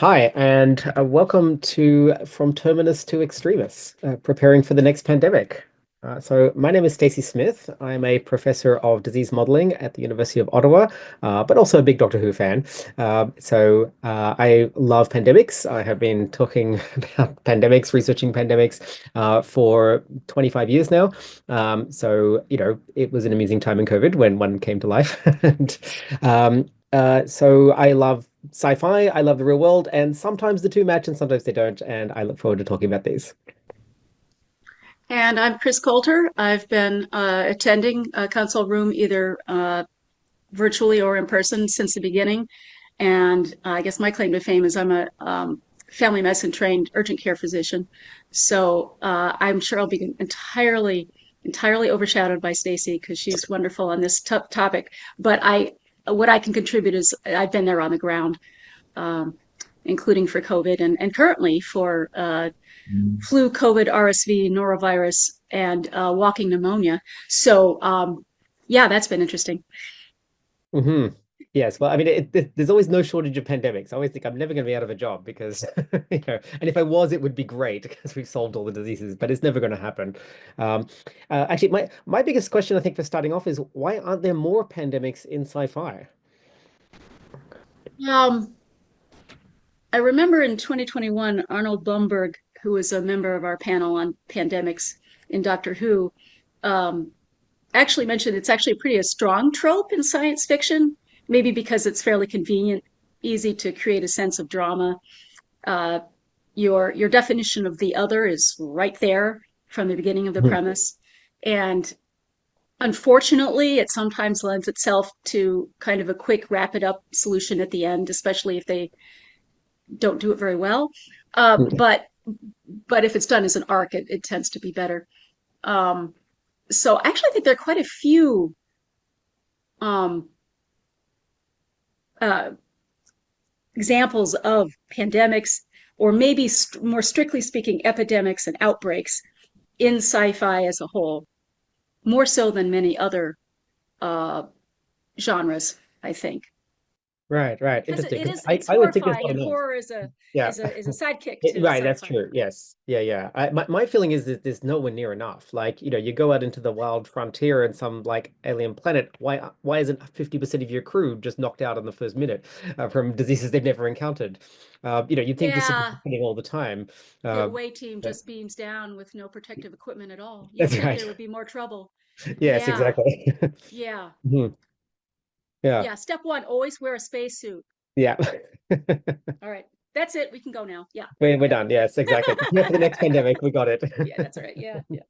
Hi, and welcome to From Terminus to Extremis, preparing for the next pandemic. So, my name is Stacey Smith. I'm a professor of disease modeling at the University of Ottawa, but also a big Doctor Who fan. I love pandemics. I have been talking about pandemics, researching pandemics for 25 years now. It was an amusing time in COVID when one came to life. So I love sci-fi, I love the real world, and sometimes the two match and sometimes they don't, and I look forward to talking about these. And I'm Kris Coulter. I've been attending a consult room either virtually or in person since the beginning. And I guess my claim to fame is I'm a family medicine trained urgent care physician. So I'm sure I'll be entirely overshadowed by Stacey because she's wonderful on this topic. What I can contribute is I've been there on the ground, um, including for COVID and currently for flu, COVID, RSV, norovirus, and walking pneumonia. So, yeah, that's been interesting. hmm Yes, well, I mean, there's always no shortage of pandemics. I always think I'm never going to be out of a job because, and if I was, it would be great because we've solved all the diseases, but it's never going to happen. Um, Actually, my biggest question, I think, for starting off is why aren't there more pandemics in sci-fi? Um, I remember in 2021, Arnold Blumberg, who was a member of our panel on pandemics in Doctor Who, um, actually mentioned it's actually a pretty strong trope in science fiction, maybe because it's fairly convenient, easy to create a sense of drama. Uh, your definition of the other is right there from the beginning of the Mhm. premise. And unfortunately, it sometimes lends itself to kind of a quick, wrap it up solution at the end, especially if they don't do it very well. Uh, but but if it's done as an arc, it tends to be better. Um, so actually, I think there are quite a few um, uh, examples of pandemics, or maybe more strictly speaking, epidemics and outbreaks in sci-fi as a whole, more so than many other uh, genres, I think. Right, right. Because Interesting. it 'Cause is I, it's I would think there's horrifying, not and enough. horror Yeah. is a sidekick to Right, that's sci-fi. true. Yes. Yeah, yeah. My feeling is that there's nowhere near enough. Like, you go out into the wild frontier and some like alien planet. Why isn't 50% of your crew just knocked out in the first minute from diseases they've never encountered? You'd think this would be Yeah, happening all the time. the Uh, away team but just beams down with no protective equipment at all. You'd that's think right. there would be more trouble. Yes, Yeah, exactly. yeah, Mhm. Yeah. yeah. Step one, always wear a spacesuit. Yeah. All right, that's it. We can go now. Yeah, We're yeah. done. Yes, exactly. Prepare for the next pandemic. We got it. Yeah, that's right. Yeah, yeah.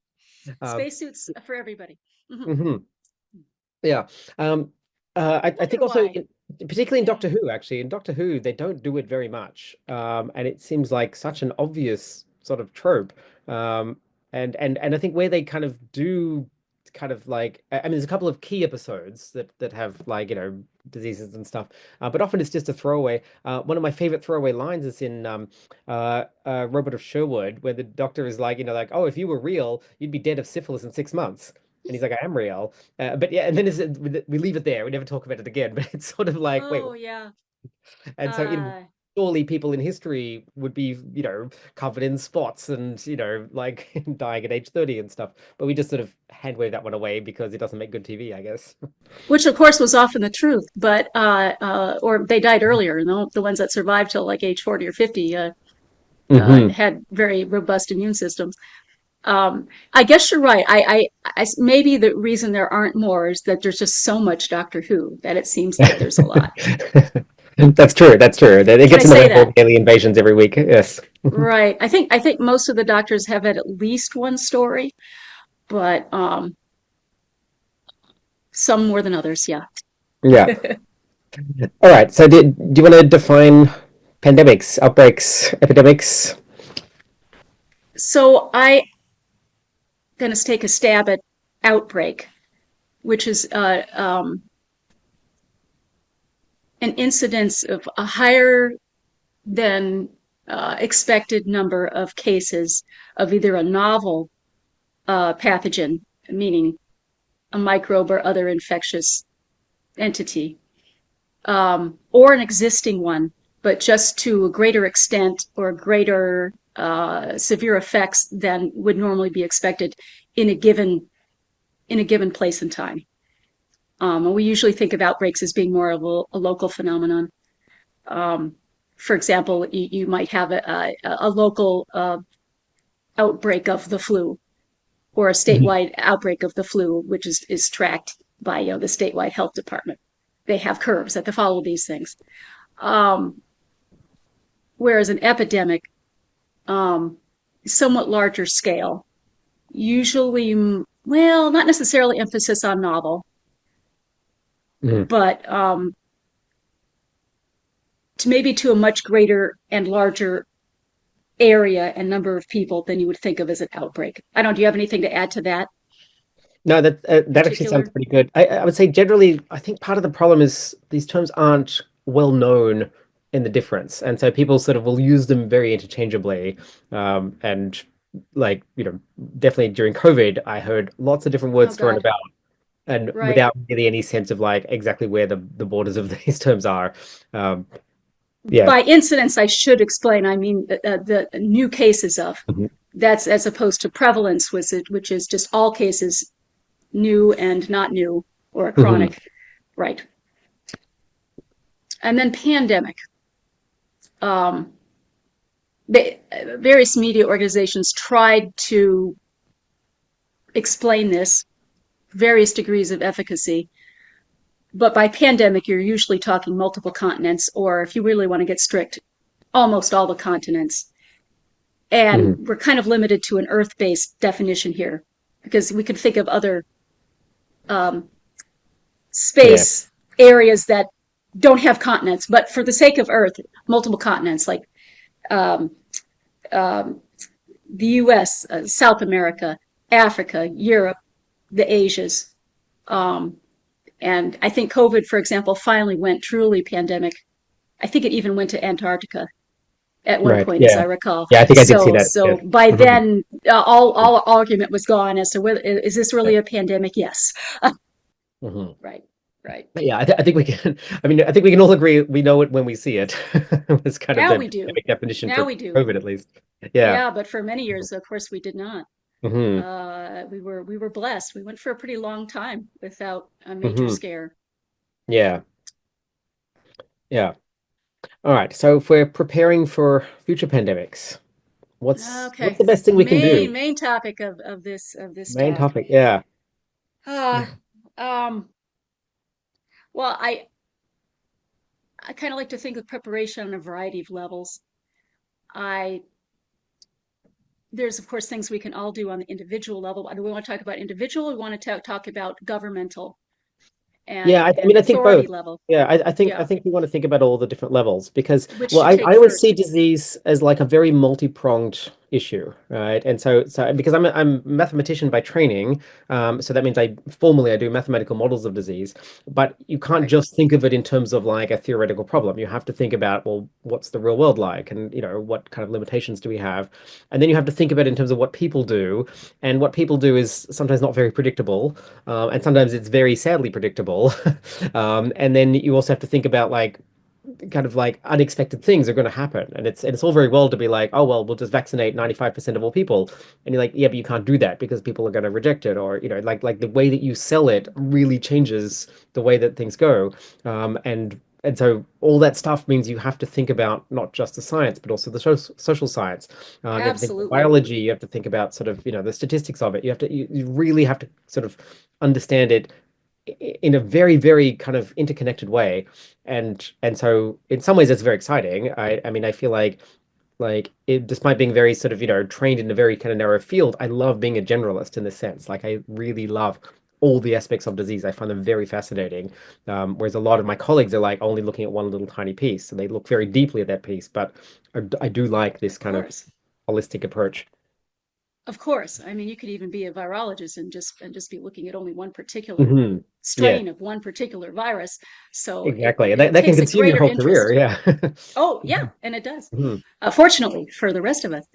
Um, Spacesuits for everybody. Hmm. mhm. Yeah. Um, I I think wonder also, why. particularly in Yeah. Doctor Who, actually, in Doctor Who, they don't do it very much. And it seems like such an obvious sort of trope. Um, and I think where they kind of do kind of like, I mean, there's a couple of key episodes that have like, diseases and stuff. But often it's just a throwaway. One of my favorite throwaway lines is in Robot of Sherwood, where the doctor is like, like, oh, if you were real, you'd be dead of syphilis in 6 months. And he's like, I am real. But yeah, and then we leave it there. We never talk about it again. But it's sort of like, wait, Oh, yeah. and so Uh, surely people in history would be, covered in spots and, like dying at age 30 and stuff. But we just sort of hand wave that one away because it doesn't make good TV, I guess. which of course was often the truth, but or they died earlier. The ones that survived till like age 40 or 50 Hmm had very robust immune systems. I guess you're right. Maybe the reason there aren't more is that there's just so much Doctor Who that it seems like there's a lot. That's true. That's true. It Can I gets in the way say of all that? the alien invasions every week. Yes. Right. I think most of the doctors have had at least one story, but some more than others. Yeah. Yeah. All right. So, do you want to define pandemics, outbreaks, epidemics? So I going to take a stab at outbreak, which is an incidence of a higher than expected number of cases of either a novel pathogen, meaning a microbe or other infectious entity, or an existing one. but just to a greater extent or greater severe effects than would normally be expected in a given place and time. And we usually think of outbreaks as being more of a local phenomenon. Um, for example, you might have a local outbreak of the flu or a Mhm. statewide outbreak of the flu, which is tracked by the statewide health department. They have curves that follow these things. Um, Whereas an epidemic, um, somewhat larger scale, usually, well, not necessarily emphasis on novel, Mhm. but to maybe to a much greater and larger area and number of people than you would think of as an outbreak. I don't. Do you have anything to add to that No, that actually sounds particular? pretty good. I would say generally, I think part of the problem is these terms aren't well known in the difference, and so people sort of will use them very interchangeably. And like, definitely during COVID, I heard lots of different Oh words thrown God, about, and right. without really any sense of like exactly where the borders of these terms are. Um, yeah. By incidence, I should explain. I mean the new cases of Mhm. that's as opposed to prevalence, which is just all cases, new and not new, or a Mhm. chronic, right? And then pandemic. Um, Various media organizations tried to explain this, various degrees of efficacy. But by pandemic, you're usually talking multiple continents, or if you really want to get strict, almost all the continents. And Mhm. we're kind of limited to an Earth based definition here because we could think of other um, Yeah. space areas that don't have continents. But for the sake of Earth, multiple continents like um, um, the US, South America, Africa, Europe, the Asias. Um, and I think COVID, for example, finally went truly pandemic. I think it even went to Antarctica at one Right. point, as I Yeah. recall. Yeah, I think I did see So, that. Yeah. so by Mhm. then, all argument was gone as to whether is this Yeah. really a pandemic? Yes. Mhm. Right, right. Yeah, I think we can. I mean, I think we can all agree we know it when we see it. It's kind of Now the we do. pandemic definition Now for we do. COVID, at least. Yeah. Yeah, but for many years, of course, we did not. Hmm. We were blessed. We went for a pretty long time without a major Hmm. scare. Yeah. Yeah. All right. So if we're preparing for future pandemics, what's Okay, the best thing we can do? main topic of this Main talk. topic. Yeah. Uh, um, well, I kind of like to think of preparation on a variety of levels. I There's of course things we can all do on the individual level. Do we want to talk about individual? Or we want to talk about governmental Yeah, I and mean, I think authority both. level. Yeah, I Yeah, think we want to think about all the different levels because, which well, to take I always see first. disease as like a very multi-pronged issue, right? And so because I'm a mathematician by training, so that means I do mathematical models of disease, but you can't Right, just think of it in terms of like a theoretical problem. You have to think about, well, what's the real world like, and what kind of limitations do we have, and then you have to think about it in terms of what people do, and what people do is sometimes not very predictable, and sometimes it's very sadly predictable. And then you also have to think about like kind of like unexpected things are going to happen. And it's all very well to be like, oh well, we'll just vaccinate 95% of all people. And you're like, yeah, but you can't do that because people are going to reject it, or like the way that you sell it really changes the way that things go. And so all that stuff means you have to think about not just the science, but also the social science. You have to think about absolutely. biology. You have to think about sort of, the statistics of it. You really have to sort of understand it in a very, very kind of interconnected way. And so in some ways that's very exciting. I mean, I feel like it, despite being very sort of, trained in a very kind of narrow field, I love being a generalist in this sense. Like I really love all the aspects of disease. I find them very fascinating. Whereas a lot of my colleagues are like only looking at one little tiny piece, and they look very deeply at that piece. But I do like this Of kind of course. holistic approach. Of course. I mean, you could even be a virologist and just be looking at only one particular Hmm. Yeah, strain of one particular virus. So it, exactly. it, And it that can takes a consume your greater whole career. interest. Yeah. Oh, yeah, and it does. Mhm. Fortunately for the rest of us.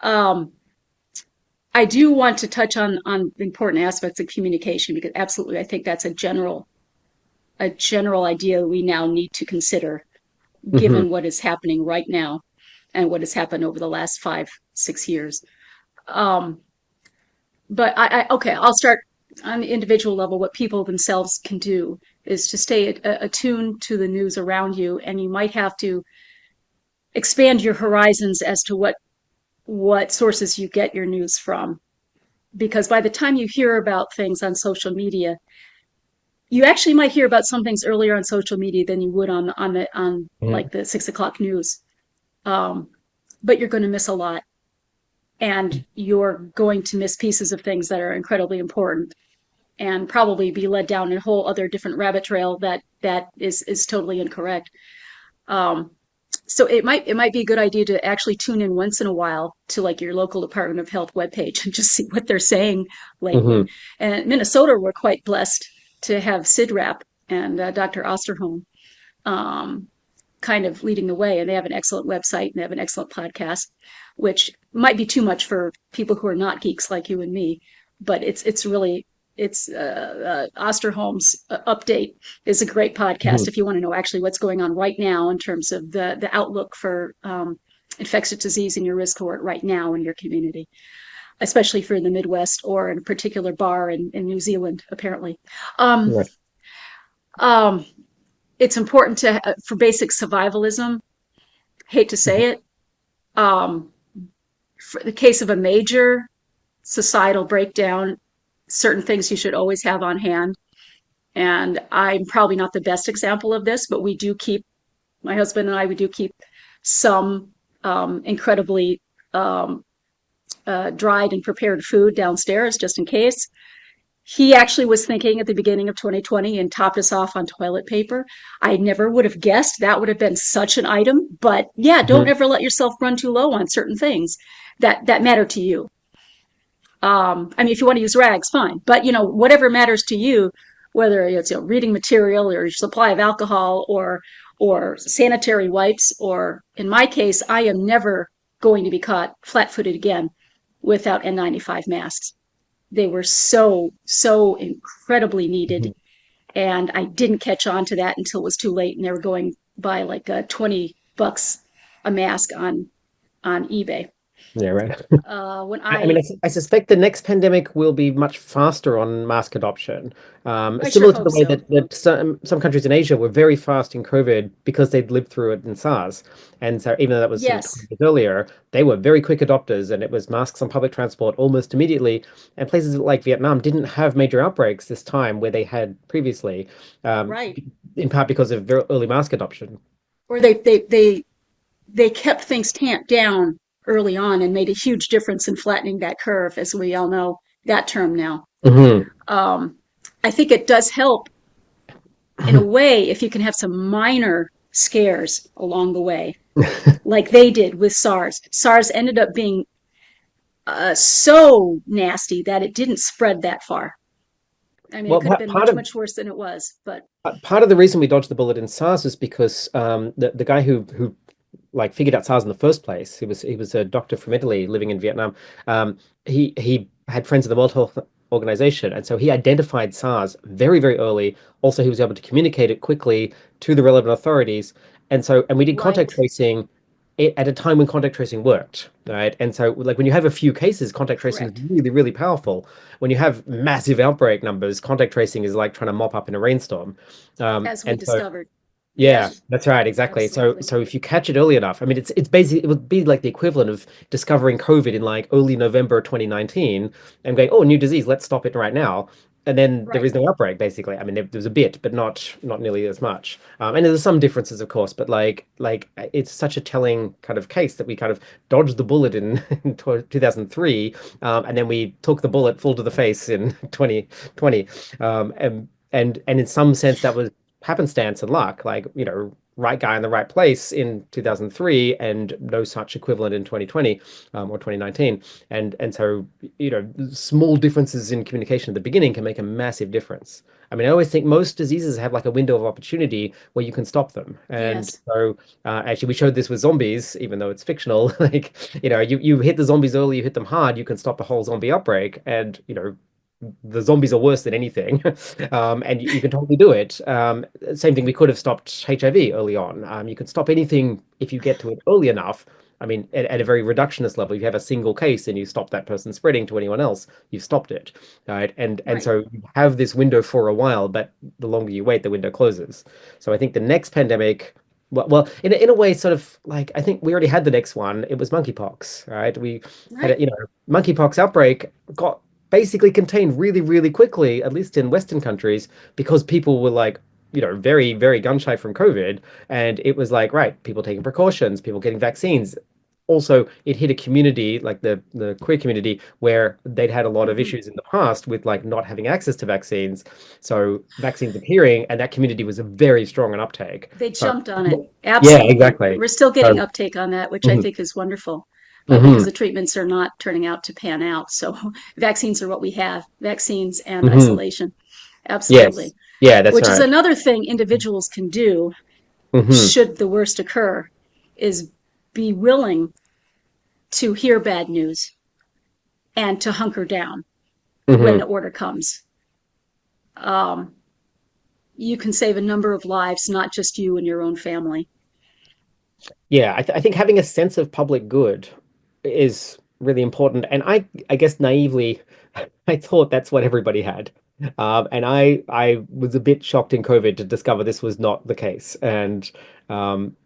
Um, I do want to touch on important aspects of communication because absolutely I think that's a general idea we now need to consider. Hmm. given what is happening right now and what has happened over the last 5, 6 years. Um, but okay, I'll start on the individual level. What people themselves can do is to stay attuned to the news around you, and you might have to expand your horizons as to what sources you get your news from. Because by the time you hear about things on social media, you actually might hear about some things earlier on social media than you would on Hmm. like the 6 o'clock news. Um, but you're going to miss a lot, and you're going to miss pieces of things that are incredibly important, and probably be led down a whole other different rabbit trail that is totally incorrect. Um, so it might be a good idea to actually tune in once in a while to like your local Department of Health webpage and just see what they're saying lately. Hmm. And in Minnesota, we're quite blessed to have CIDRAP and Dr. Osterholm um, kind of leading the way, and they have an excellent website and they have an excellent podcast, which might be too much for people who are not geeks like you and me, but it's really it's Osterholm's update is a great Hmm. podcast if you want to know actually what's going on right now in terms of the outlook for infectious disease in your risk cohort right now in your community, especially if you're in the Midwest or in a particular bar in New Zealand, apparently. Um, Right. um, it's important to for basic survivalism. Hate to say it. Um, for the case of a major societal breakdown, certain things you should always have on hand. And I'm probably not the best example of this, but we do keep, my husband and I, we do keep some incredibly um, dried and prepared food downstairs just in case. He actually was thinking at the beginning of 2020 and topped us off on toilet paper. I never would have guessed that would have been such an item, but yeah, don't Hmm. ever let yourself run too low on certain things that matter to you. I mean, if you want to use rags, fine, but whatever matters to you, whether it's reading material or your supply of alcohol or sanitary wipes, or in my case, I am never going to be caught flat-footed again without N95 masks. They were so incredibly needed, and I didn't catch on to that until it was too late, and they were going by like $20 a mask on eBay. Yeah, right. When I mean, I I suspect the next pandemic will be much faster on mask adoption, I sure similar to the hope way so. that some countries in Asia were very fast in COVID because they'd lived through it in SARS. And so even though that was sort of 20 Yes, years earlier, they were very quick adopters, and it was masks on public transport almost immediately. And places like Vietnam didn't have major outbreaks this time where they had previously, right. in part because of very early mask adoption. Or they kept things tamped down early on and made a huge difference in flattening that curve, as we all know that term now. Hmm. Um, I think it does help in a way if you can have some minor scares along the way, like they did with SARS. SARS ended up being so nasty that it didn't spread that far. I mean, it Well, could have been part much, of much worse than it was, but part of the reason we dodged the bullet in SARS is because the guy who like figured out SARS in the first place. He was a doctor from Italy living in Vietnam. He had friends in the World Health Organization, and so he identified SARS very, very early. Also, he was able to communicate it quickly to the relevant authorities, and we did contact right, tracing it at a time when contact tracing worked, right? And so, like when you have a few cases, contact tracing is correct, really, really powerful. When you have massive outbreak numbers, contact tracing is like trying to mop up in a rainstorm. as we And so discovered. yeah, Yes, that's right, exactly. So absolutely. so if you catch it early enough, I mean it's basically it would be like the equivalent of discovering COVID in like early November 2019 and going, oh, new disease, let's stop it right now. And then there is Right. no outbreak, basically. I mean, there's a bit, but not nearly as much. And there's some differences, of course, but like it's such a telling kind of case that we kind of dodged the bullet in, in 2003, and then we took the bullet full to the face in 2020. And in some sense, that was happenstance and luck, like, right guy in the right place in 2003 and no such equivalent in 2020, or 2019. And so, small differences in communication at the beginning can make a massive difference. I mean, I always think most diseases have like a window of opportunity where you can stop them. And Yes. so, actually, we showed this with zombies, even though it's fictional. Like, you hit the zombies early, you hit them hard, you can stop a whole zombie outbreak. And, the zombies are worse than anything, and you can totally do it. Same thing, we could have stopped HIV early on. You can stop anything if you get to it early enough. I mean, at a very reductionist level, if you have a single case and you stop that person spreading to anyone else, you've stopped it, right? And Right. so you have this window for a while, but the longer you wait, the window closes. So I think the next pandemic, well, in a way, sort of like I think we already had the next one. It was monkeypox, right? We had Right. a, monkeypox outbreak got basically contained really, really quickly, at least in Western countries, because people were like, very, very gun shy from COVID. And it was like, right, people taking precautions, people getting vaccines. Also, it hit a community like the queer community where they'd had a lot of Hmm. issues in the past with like not having access to vaccines. So vaccines appearing, and that community was a very strong an uptake. They So jumped on it. yeah, Absolutely. exactly. We're still getting So, uptake on that, which I mhm, think is wonderful, because mhm, the treatments are not turning out to pan out. So vaccines are what we have, vaccines and mhm. isolation. Yes. Absolutely. Yeah, that's Which is right. another thing individuals can do Hmm. should the worst occur, is be willing to hear bad news and to hunker down when the Hmm. order comes. Um, you can save a number of lives, not just you and your own family. Yeah, I think having a sense of public good is really important. And I guess naively, I thought that's what everybody had. And I was a bit shocked in COVID to discover this was not the case. And um,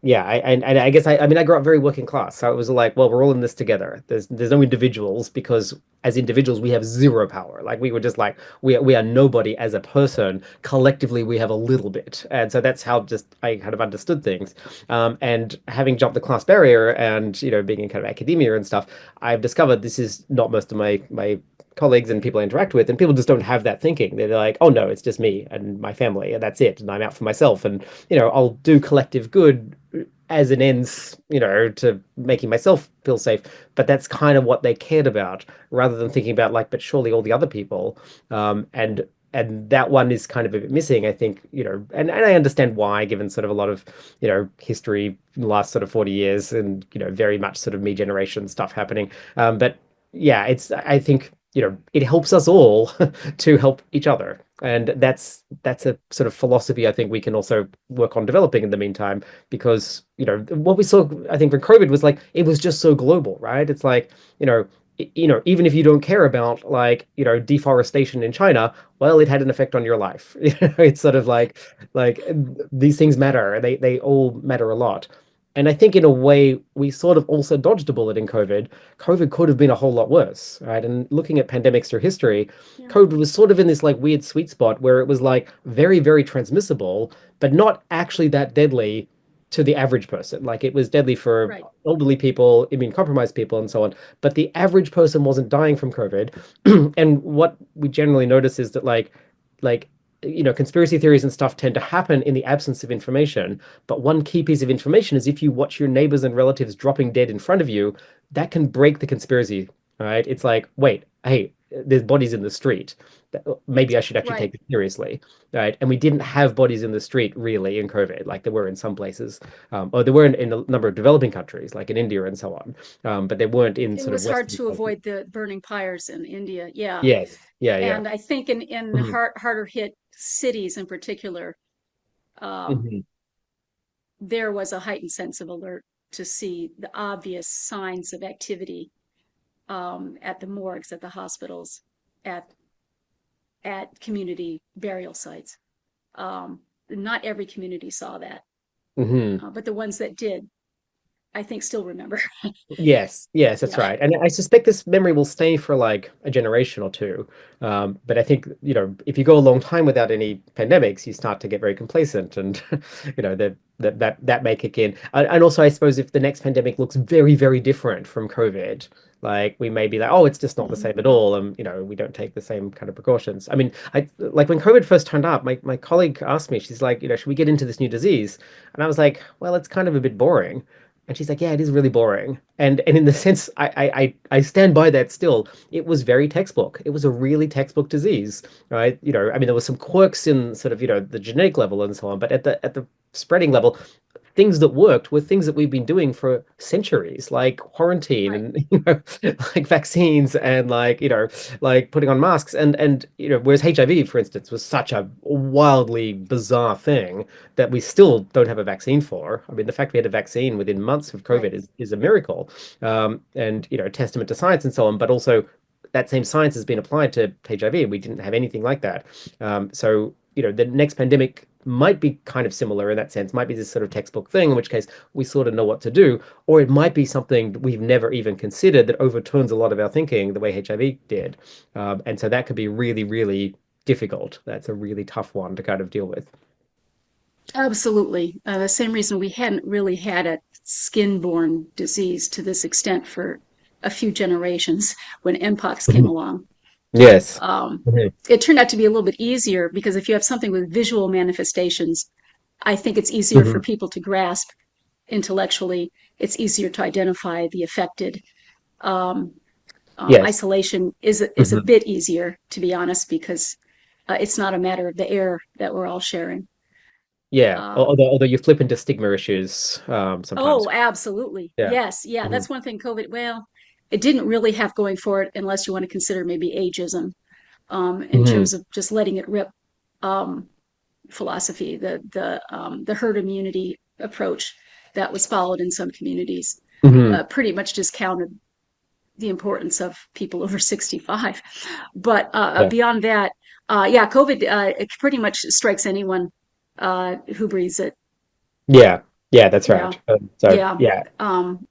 yeah, and I guess I mean I grew up very working class, so it was like, well, we're all in this together. There's no individuals because as individuals we have zero power. Like we were just like we are nobody as a person. Collectively we have a little bit, and so that's how just I kind of understood things. And having jumped the class barrier and being in kind of academia and stuff, I've discovered this is not most of my colleagues and people I interact with, and people just don't have that thinking. They're like, oh no, it's just me and my family, and that's it, and I'm out for myself, and I'll do collective good as an ends, to making myself feel safe. But that's kind of what they cared about, rather than thinking about like, but surely all the other people. And that one is kind of a bit missing, I think, and I understand why, given sort of a lot of, history in the last sort of 40 years and, very much sort of me generation stuff happening. But yeah, I think, it helps us all to help each other. And that's a sort of philosophy I think we can also work on developing in the meantime, because what we saw I think when COVID was like it was just so global, right? It's like even if you don't care about like deforestation in China, well, it had an effect on your life. It's sort of like these things matter. They all matter a lot. And I think in a way we sort of also dodged a bullet in COVID. COVID could have been a whole lot worse, right? And looking at pandemics through history, Yeah. COVID was sort of in this like weird sweet spot where it was like very, very transmissible, but not actually that deadly to the average person. Like it was deadly for Right. elderly people, immune compromised people, and so on. But the average person wasn't dying from COVID. And what we generally notice is that like conspiracy theories and stuff tend to happen in the absence of information. But one key piece of information is if you watch your neighbors and relatives dropping dead in front of you, that can break the conspiracy, right? It's like, wait, hey, there's bodies in the street. Maybe I should actually Right. take this seriously, right? And we didn't have bodies in the street really in COVID, like there were in some places, or there were in a number of developing countries, like in India and so on. But they weren't in It sort of was hard Western to countries. avoid the burning pyres in India. Yeah. Yes, yeah, yeah. And I think in Mhm, harder hit cities in particular, um, mhm, there was a heightened sense of alert to see the obvious signs of activity at the morgues, at the hospitals, at community burial sites. Not every community saw that, mhm. but the ones that did, I think, still remember. Yes, yes, that's Yeah. right. And I suspect this memory will stay for like a generation or two. But I think, if you go a long time without any pandemics, you start to get very complacent and, that may kick in. And also, I suppose if the next pandemic looks very, very different from COVID, like we may be like, oh, it's just not the Mhm. same at all. And, we don't take the same kind of precautions. I mean, I like when COVID first turned up, my colleague asked me, she's like, should we get into this new disease? And I was like, well, it's kind of a bit boring. And she's like, yeah, it is really boring. And in the sense, I stand by that still. It was very textbook. It was a really textbook disease, right? I mean, there was some quirks in sort of, the genetic level and so on, but at the spreading level, things that worked were things that we've been doing for centuries, like quarantine Right. and like vaccines and like putting on masks and whereas HIV, for instance, was such a wildly bizarre thing that we still don't have a vaccine for. I mean, the fact we had a vaccine within months of Right. COVID is a miracle, and testament to science and so on. But also, that same science has been applied to HIV. We didn't have anything like that. So the next pandemic might be kind of similar in that sense, might be this sort of textbook thing, in which case we sort of know what to do, or it might be something that we've never even considered that overturns a lot of our thinking the way HIV did. And so that could be really, really difficult. That's a really tough one to kind of deal with. Absolutely. The same reason we hadn't really had a skin-borne disease to this extent for a few generations when Mpox came Mhm. along. Yes. Um, Mhm. it turned out to be a little bit easier because if you have something with visual manifestations, I think it's easier for Mhm. people to grasp intellectually. It's easier to identify the affected. Um, Yes. Isolation is a Mhm. bit easier, to be honest, because it's not a matter of the air that we're all sharing. Yeah. Um, Although you flip into stigma issues sometimes. oh, absolutely. Yeah. Yes. Yeah. Mhm. That's one thing COVID, well, it didn't really have going for it unless you want to consider maybe ageism, in Mhm. terms of just letting it rip. Um, Philosophy, the herd immunity approach that was followed in some communities, Mhm. pretty much discounted the importance of people over 65. But Yeah. beyond that, yeah, COVID, it pretty much strikes anyone who breathes it. Yeah. Yeah, that's Yeah, right. So yeah. yeah. Um,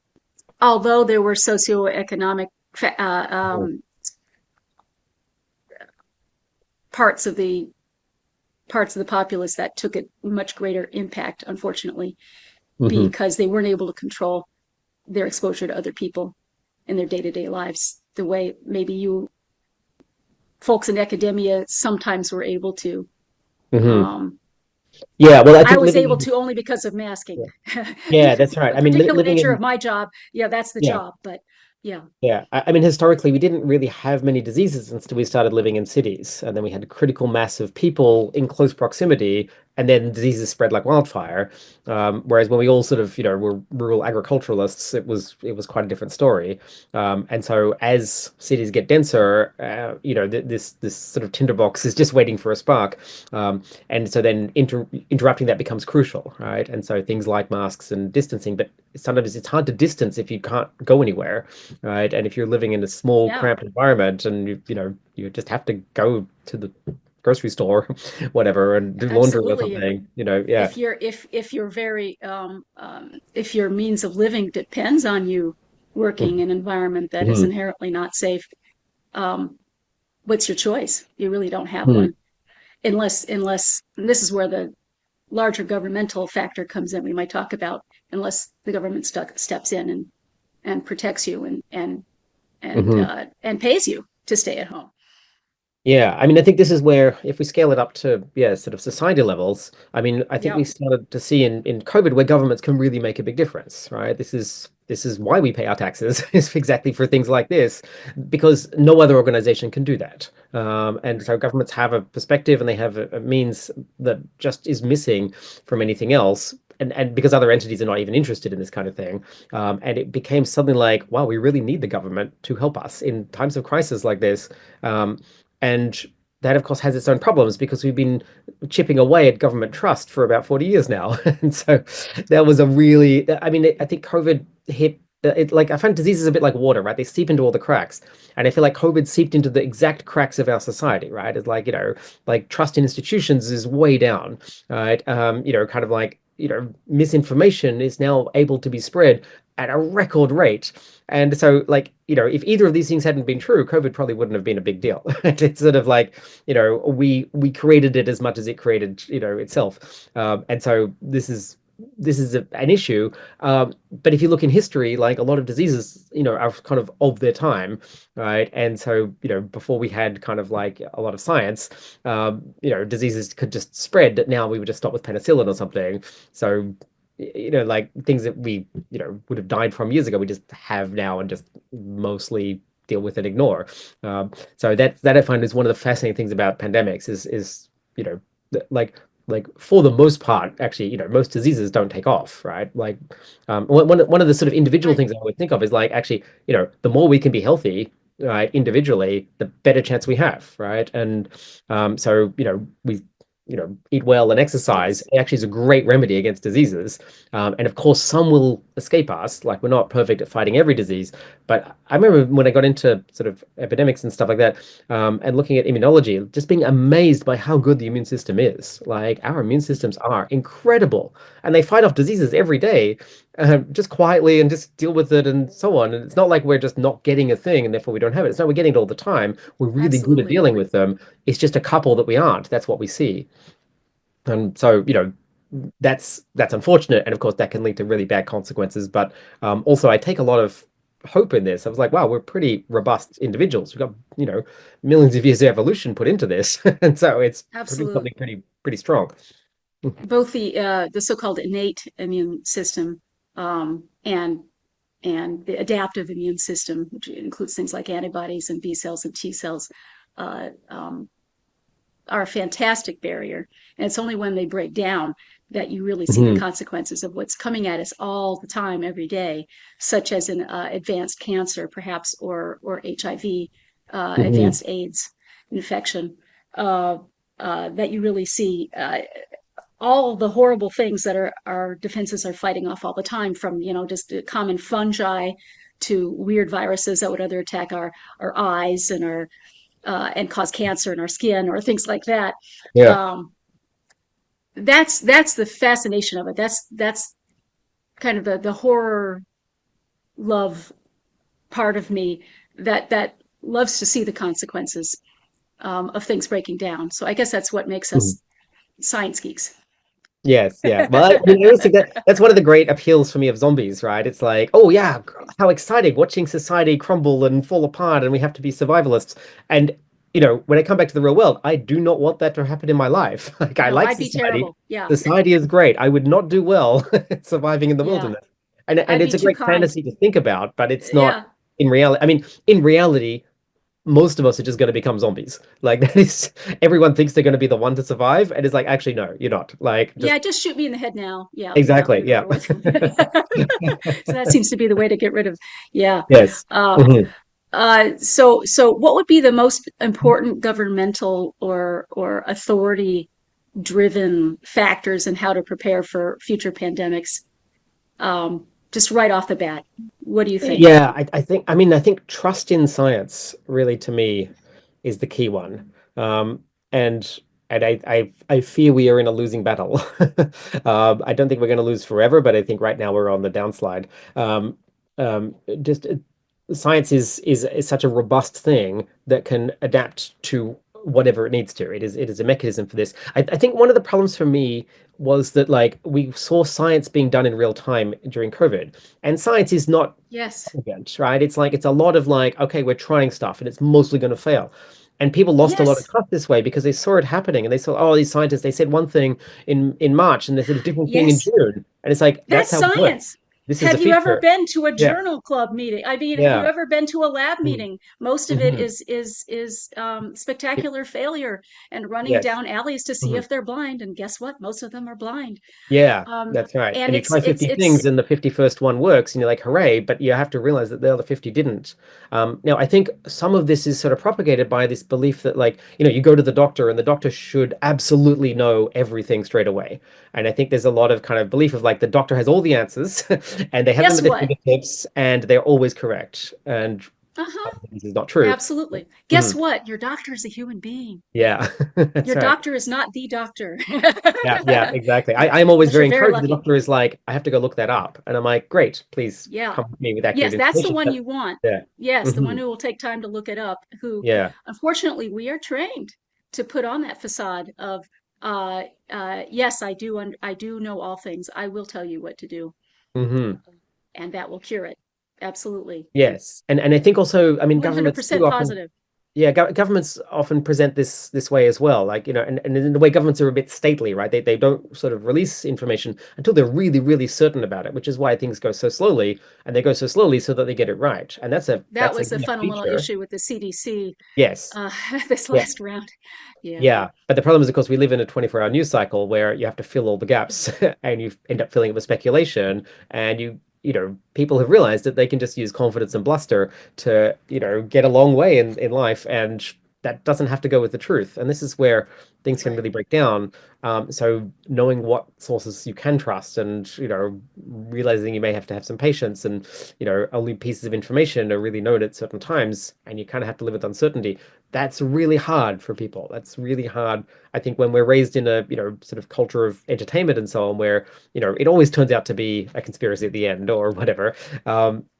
Although there were socioeconomic parts of the parts of the populace that took a much greater impact, unfortunately, Hmm. because they weren't able to control their exposure to other people in their day-to-day lives the way maybe you folks in academia sometimes were able to. Hmm. Um, Yeah, well, I I think was able living. to only because of masking. Yeah, yeah, that's right. The I mean, particular living nature in. of my job, yeah, that's the Yeah. job. But yeah, Yeah, I mean, historically, we didn't really have many diseases until we started living in cities. And then we had a critical mass of people in close proximity, and then diseases spread like wildfire. Whereas when we all sort of were rural agriculturalists, it was quite a different story. And so as cities get denser, this sort of tinderbox is just waiting for a spark. And so then interrupting that becomes crucial, right? And so things like masks and distancing, but sometimes it's hard to distance if you can't go anywhere, right? And if you're living in a small, yeah, cramped environment and you just have to go to the grocery store, whatever, and do laundry or absolutely. something, yeah. If you're very if your means of living depends on you working in an environment that is Mhm. inherently not safe, um, what's your choice? You really don't have Mhm. one, unless and this is where the larger governmental factor comes in. We might talk about unless the government steps in and protects you Mhm. and pays you to stay at home. Yeah, I mean, I think this is where, if we scale it up to, yeah, sort of society levels, I mean, I think we Yep. started to see in COVID where governments can really make a big difference, right? This is why we pay our taxes, is exactly for things like this, because no other organization can do that. And so governments have a perspective and they have a means that just is missing from anything else. And because other entities are not even interested in this kind of thing. And it became something like, wow, we really need the government to help us in times of crisis like this. Um, and that, of course, has its own problems because we've been chipping away at government trust for about 40 years now. And so that was a really, I mean, I think COVID hit it like I find diseases a bit like water, right? They seep into all the cracks. And I feel like COVID seeped into the exact cracks of our society, right? It's like, like trust in institutions is way down, right? Kind of like, misinformation is now able to be spread at a record rate. And so, like, if either of these things hadn't been true, COVID probably wouldn't have been a big deal. It's sort of like, we created it as much as it created, itself. And so this is an issue. But if you look in history, like a lot of diseases, are kind of their time, right? And so, before we had kind of like a lot of science, diseases could just spread. That now we would just stop with penicillin or something. So, like things that we would have died from years ago, we just have now and just mostly deal with and ignore. So that I find is one of the fascinating things about pandemics is like like for the most part, actually, most diseases don't take off, right? Like, one of the sort of individual Right. things I always think of is like, actually, the more we can be healthy, right, individually, the better chance we have, right? And so, we, eat well and exercise Yes. actually is a great remedy against diseases. And of course, some will escape us. Like, we're not perfect at fighting every disease, but I remember when I got into sort of epidemics and stuff like that, and looking at immunology, just being amazed by how good the immune system is. Like, our immune systems are incredible, and they fight off diseases every day, just quietly and just deal with it and so on. And it's not like we're just not getting a thing and therefore we don't have it. It's not we're getting it all the time. We're really good at Absolutely. dealing with them. It's just a couple that we aren't. That's what we see. And so, that's unfortunate. And of course, that can lead to really bad consequences. But also, I take a lot of hope in this. I was like, wow, we're pretty robust individuals. We've got, millions of years of evolution put into this. And so it's pretty Absolutely. something pretty strong. Both the so-called innate immune system and the adaptive immune system, which includes things like antibodies and B cells and T cells, uh, um, are a fantastic barrier. And it's only when they break down that you really see the Mhm. consequences of what's coming at us all the time, every day, such as an advanced cancer, perhaps, or HIV, Mhm. advanced AIDS infection. Uh, that you really see all the horrible things that our defenses are fighting off all the time, from just common fungi to weird viruses that would other attack our eyes and our and cause cancer in our skin or things like that. Yeah. um, that's the fascination of it. That's kind of the horror love part of me that loves to see the consequences of things breaking down. So I guess that's what makes Mhm. us science geeks. Yes, yeah. Well, I mean, I always think that's one of the great appeals for me of zombies, right? It's like, oh yeah, how exciting watching society crumble and fall apart, and we have to be survivalists. And when I come back to the real world, I do not want that to happen in my life. Like, I No, like I'd be society. terrible. Yeah, Society is great. I would not do well surviving in the yeah. wilderness. And I'd it's be a too great kind. fantasy to think about, but it's not Yeah, in reality. I mean, in reality, most of us are just going to become zombies. Like, that is, everyone thinks they're going to be the one to survive, and it's like, actually, no, you're not. Like, just yeah. Just shoot me in the head now. Yeah, yeah. exactly. Get it Yeah. over with. So that seems to be the way to get rid of. Yeah. Yes. Uh, Mhm. so what would be the most important governmental or authority driven factors in how to prepare for future pandemics? Just right off the bat, what do you think? Yeah, I think trust in science really to me is the key one. And I fear we are in a losing battle. I don't think we're going to lose forever, but I think right now we're on the downslide. Um, just Science is such a robust thing that can adapt to whatever it needs to. It is a mechanism for this. I think one of the problems for me was that, like, we saw science being done in real time during COVID, and science is not Yes, arrogant, right? It's like, it's a lot of like, okay, we're trying stuff and it's mostly going to fail. And people lost a lot of yes, trust this way because they saw it happening and they saw, oh, these scientists, they said one thing in March and they said a different thing in yes. June. And it's like, that's That's how it works. science. This is a Have you ever feature. been to a Yeah. journal club meeting? I mean, have you Yeah. ever been to a lab meeting? Most of it Mm-hmm. is spectacular failure and running Yes. down alleys to see Mm-hmm. if they're blind. And guess what? Most of them are blind. Yeah, that's right. And And you try 50 it's things and the 51st one works, and you're like, hooray, but you have to realize that the other 50 didn't. Now, I think some of this is sort of propagated by this belief that, like, you go to the doctor and the doctor should absolutely know everything straight away. And I think there's a lot of kind of belief of like the doctor has all the answers and they have them guess at their what? fingertips and they're always correct. And Uh-huh. this is not true. Absolutely. Guess Mhm. what? Your doctor is a human being. Yeah, that's Your right. doctor is not the doctor. Yeah, exactly. I'm always Unless you're very very encouraged. The lucky. doctor is like, I have to go look that up. And I'm like, great, please Yeah. come with me with accurate Yes, that's the information. one But you want. yeah. Yes, the one Hmm. who will take time to look it up, who Yeah. unfortunately we are trained to put on that facade of yes, I do know all things. I will tell you what to do, Hmm. and that will cure it. Absolutely. Yes. And I think also, I mean, governments too 100% often, positive. Yeah, governments often present this way as well. Like, and in the way governments are a bit stately, right? They don't sort of release information until they're really, really certain about it, which is why things go so slowly, and they go so slowly so that they get it right. And That that's was the again a fundamental feature. issue with the CDC Yes. uh, this Yeah. last round. Yeah, Yeah, but the problem is, of course, we live in a 24-hour news cycle where you have to fill all the gaps and you end up filling it with speculation. And people have realized that they can just use confidence and bluster to, get a long way in life. And that doesn't have to go with the truth. And this is where things can right. really break down. So knowing what sources you can trust and, realizing you may have to have some patience and, only pieces of information are really known at certain times and you kind of have to live with uncertainty. That's really hard for people. That's really hard. I think when we're raised in a, sort of culture of entertainment and so on, where, it always turns out to be a conspiracy at the end or whatever,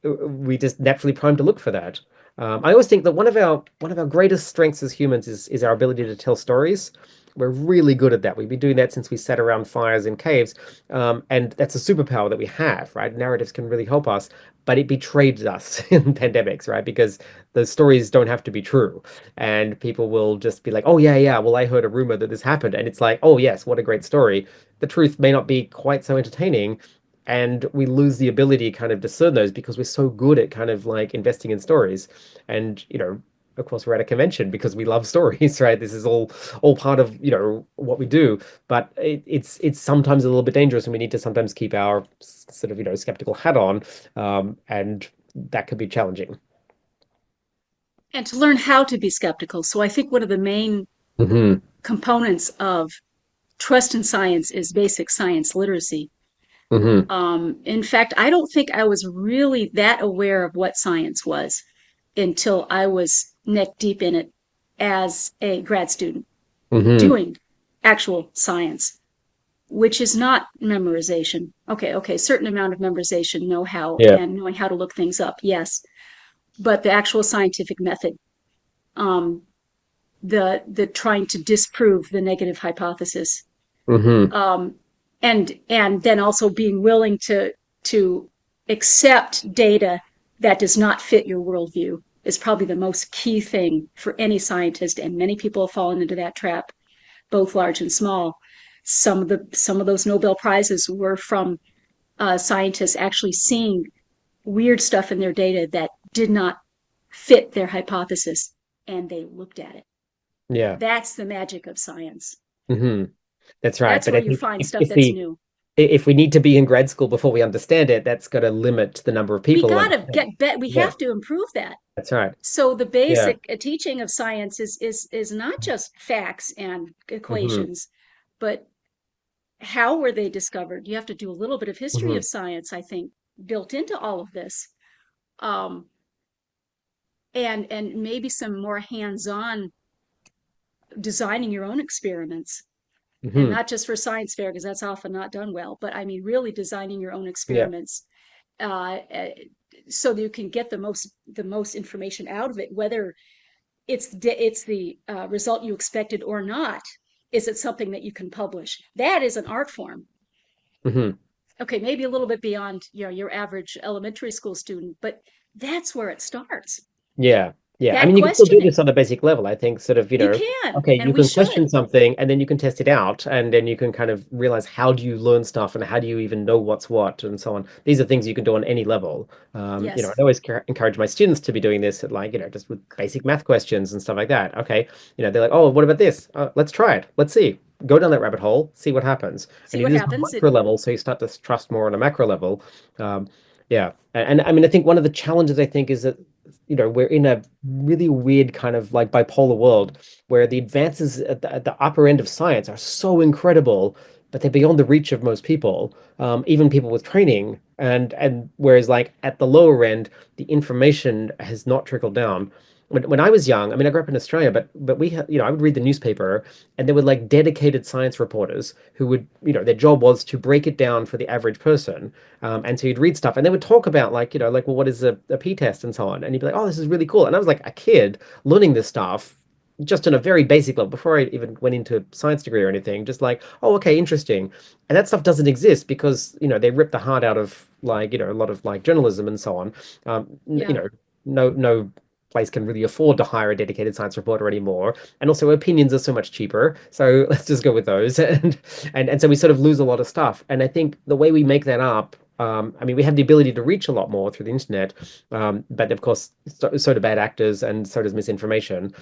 we just naturally prime to look for that. I always think that one of our greatest strengths as humans is our ability to tell stories. We're really good at that. We've been doing that since we sat around fires in caves, and that's a superpower that we have, right? Narratives can really help us, but it betrayed us in pandemics, right? Because the stories don't have to be true, and people will just be like, "Oh yeah, yeah, well I heard a rumor that this happened," and it's like, "Oh yes, what a great story." The truth may not be quite so entertaining, and we lose the ability to kind of discern those because we're so good at kind of like investing in stories. And of course we're at a convention because we love stories, right? This is all part of what we do, but it's sometimes a little bit dangerous, and we need to sometimes keep our sort of skeptical hat on, and that could be challenging. And to learn how to be skeptical. So I think one of the main Hmm. components of trust in science is basic science literacy. Hmm. In fact, I don't think I was really that aware of what science was until I was neck deep in it as a grad student Hmm. doing actual science, which is not memorization. Okay, certain amount of memorization, know how, Yeah. and knowing how to look things up, yes, but the actual scientific method, um, the trying to disprove the negative hypothesis, Hmm. um, and then also being willing to accept data that does not fit your worldview is probably the most key thing for any scientist, and many people have fallen into that trap, both large and small. Some of those Nobel prizes were from scientists actually seeing weird stuff in their data that did not fit their hypothesis, and they looked at it. Yeah. That's the magic of science. Hmm. That's right. That's But where I you think find if, stuff if that's we new. if we need to be in grad school before we understand it, that's got to limit the number of We people who got to understand. get bet. We Yeah, have to improve that. that's right. So the Yeah. basic teaching of science is not just facts and Hmm. equations, but how were they discovered? You have to do a little bit of history Hmm. of science, I think, built into all of this, um, and maybe some more hands-on designing your own experiments, and Hmm. not just for science fair because that's often not done well. But I mean, really designing your own Yeah. experiments uh, uh, so that you can get the most information out of it, whether it's the result you expected or not. Is it something that you can publish? That is an art form. Hmm. Okay, maybe a little bit beyond your average elementary school student, but that's where it starts. Yeah. Yeah. I That mean, you can still do questioning. this on a basic level. I think sort of, You can, okay, and you we can question should. something and then you can test it out and then you can kind of realize how do you learn stuff and how do you even know what's what and so on. These are things you can do on any level. I Yes. always encourage my students to be doing this at like, just with basic math questions and stuff like that. Okay. They're like, oh, what about this? Let's try it. Let's see. Go down that rabbit hole, see what happens. See And you what do this on a happens. micro level, so you start to trust more on a macro level. Um, yeah. And I mean, I think one of the challenges I think is that we're in a really weird kind of like bipolar world where the advances at the upper end of science are so incredible, but they're beyond the reach of most people, even people with training. And whereas like at the lower end, the information has not trickled down. When I was young, I mean, I grew up in Australia, but we had, I would read the newspaper, and there were like dedicated science reporters who would, their job was to break it down for the average person. And so you'd read stuff and they would talk about like, like, well, what is a p-test and so on. And you'd be like, oh, this is really cool. And I was like a kid learning this stuff just on a very basic level before I even went into a science degree or anything, just like, oh, okay, interesting. And that stuff doesn't exist because, they rip the heart out of like, a lot of like journalism and so on. Yeah. No, no. place can really afford to hire a dedicated science reporter anymore. And also opinions are so much cheaper. So let's just go with those. And so we sort of lose a lot of stuff. And I think the way we make that up, I mean, we have the ability to reach a lot more through the internet, but of course, so do bad actors, and so does misinformation.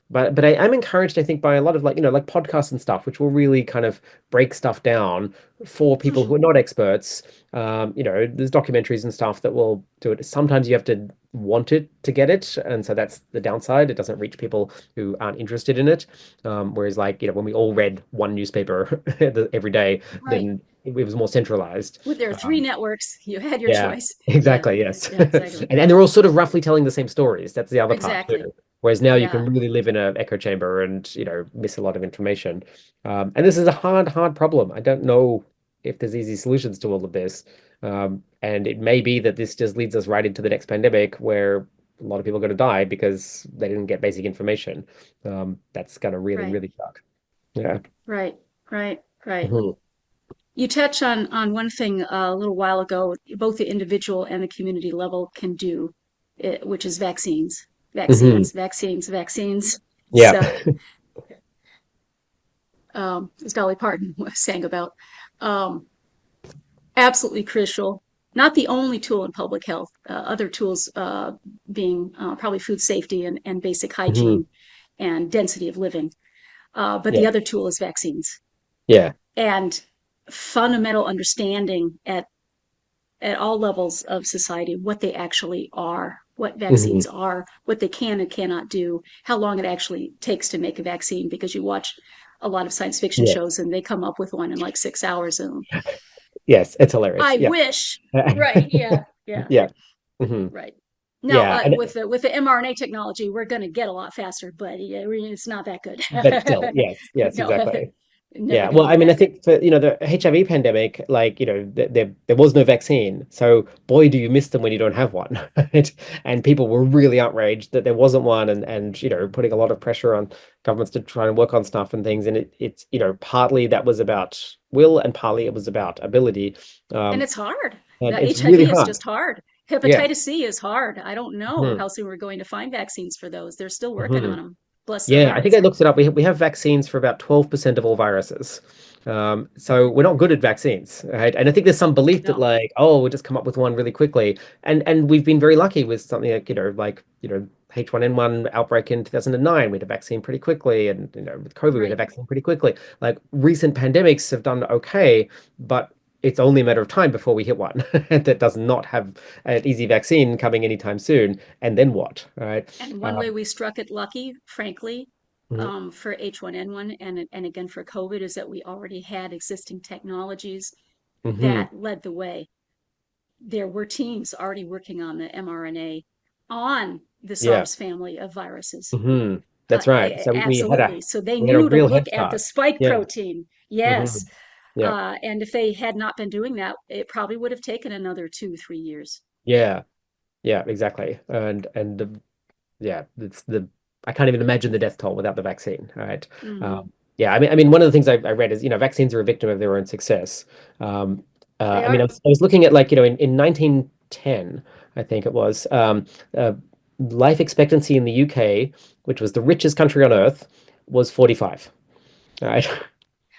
But I am encouraged, I think, by a lot of like podcasts and stuff, which will really kind of break stuff down for people who are not experts. There's documentaries and stuff that will do it. Sometimes you have to want it to get it, and so that's the downside. It doesn't reach people who aren't interested in it. Whereas, like, when we all read one newspaper every day, Right. then it was more centralized. With their three networks, you had your Yeah, choice. Yeah. exactly. Yes. Yeah, exactly. And they're all sort of roughly telling the same stories. That's the other part too. Exactly. Whereas now you can Yeah. really live in an echo chamber and, miss a lot of information. And this is a hard, hard problem. I don't know if there's easy solutions to all of this. And it may be that this just leads us right into the next pandemic where a lot of people are going to die because they didn't get basic information. That's going to really, Right. really suck. Yeah. Right. Right. Right. Mhm. You touched on one thing a little while ago, both the individual and the community level can do, which is vaccines, Mhm. vaccines, vaccines, vaccines. Yeah. So, as Dolly Parton sang about, um, absolutely crucial. Not the only tool in public health, other tools being probably food safety and basic Mhm. hygiene and density of living. But the Yeah. other tool is vaccines Yeah. and fundamental understanding at all levels of society what they actually are, what Mhm. vaccines are, what they can and cannot do, how long it actually takes to make a vaccine, because you watch a lot of science fiction Yeah. shows and they come up with one in like 6 hours. And Yes, it's hilarious. I Yeah. wish, right? Yeah, yeah, Yeah. Hmm. right. Now, Yeah. And with the mRNA technology, we're going to get a lot faster, but yeah, it's not that good. but still, yes, yes, No, exactly. never Yeah. going to Well, be I mean, I that good. think for, the HIV pandemic, like, there was no vaccine. So boy, do you miss them when you don't have one. Right? And people were really outraged that there wasn't one, and putting a lot of pressure on governments to try and work on stuff and things. And it's, partly that was about will and partly it was about ability. And Um, it's hard. and The it's really HIV is hard. just hard. Yeah. Hepatitis C is hard. I don't know Hmm. how soon we're going to find vaccines for those. They're still working Hmm. on them. Bless their Yeah, I think I hearts. looked it up. We have vaccines for about 12% of all viruses. So we're not good at vaccines, right? And I think there's some belief that, No, like, oh, we'll just come up with one really quickly. And we've been very lucky with something like, H1N1 outbreak in 2009. We had a vaccine pretty quickly. And, with COVID, we had a right. vaccine pretty quickly. Like recent pandemics have done okay, but it's only a matter of time before we hit one that does not have an easy vaccine coming anytime soon. And then what, right? And one way Um, we struck it lucky, frankly, mhm, for H1N1 and again for COVID is that we already had existing technologies mhm. that led the way. There were teams already working on the mRNA on the Yeah. SARS family of viruses. Hmm. That's right. So we had a Absolutely. So they we had a knew to real head look at the start. spike Yeah. protein. Hmm. Yes. Yeah. And if they had not been doing that, it probably would have taken another 2, 3 years. Yeah. Yeah, exactly. Yeah, it's the I can't even imagine the death toll without the vaccine. All right. Hmm. Yeah, I mean, one of the things I read is, vaccines are a victim of their own success. Um, They I mean, I are was, I was looking at, like, in 1910, I think it was, uh, life expectancy in the UK, which was the richest country on earth, was 45. All right.